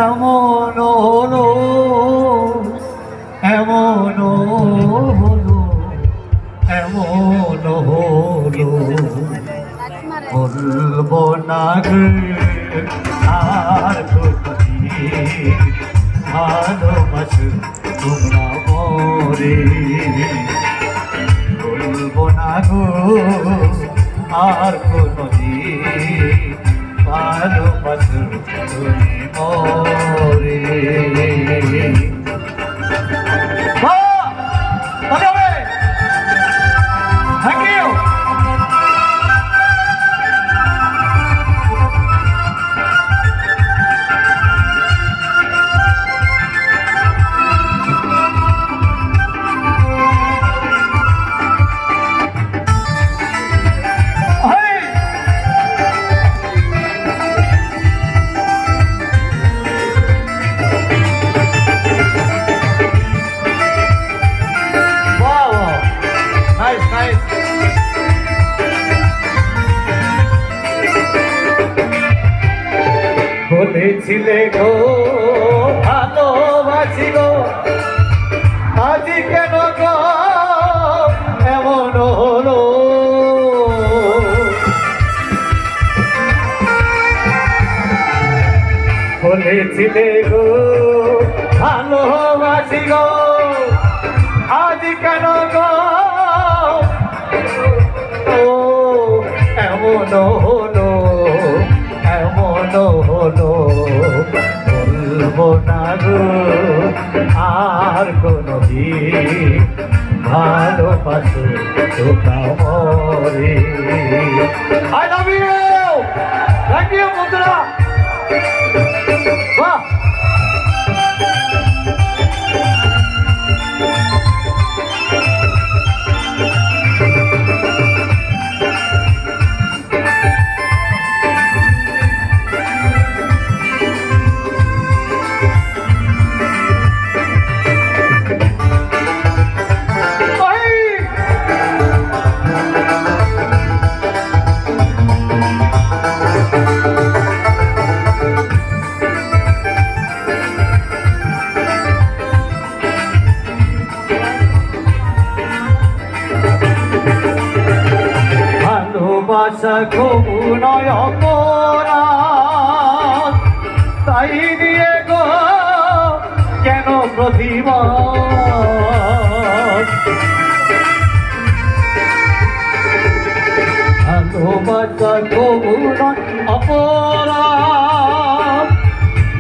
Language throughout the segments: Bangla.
এমন হলো এমন হলো এমন হলো বলবো না গে আর ভালোবাসো তোমরা মরে বলবো না গো আর কোনদিন ভালোবাসো তুমি মরে Thank you. বলেছিলে গো ভালোবাসি গো আজ কেন গো এমন হলো বলেছিলে গো ভালোবাসি গো আজ কেন গো এমন হলো এমন হলো বলবো না গো আর কোনদিন ভালোবাসো তোমরা মরে I love you! Thank you, বন্ধুরা! বাহ! ভালোবাসা খুব নয় অপরাধ তাই দিয়ে গো কেন প্রতিবাদ ভালোবাসা খুব নয় অপরাধ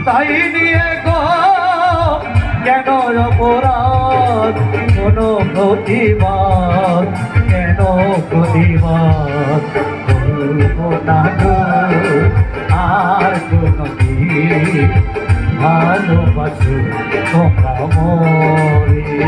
তাই দিয়ে গো কেন অপরাধ কোনো প্রতিবাদ কেন প্রতিবাদ বলবো না গো আর কোনদিন ভালোবাসো তোমরা মরে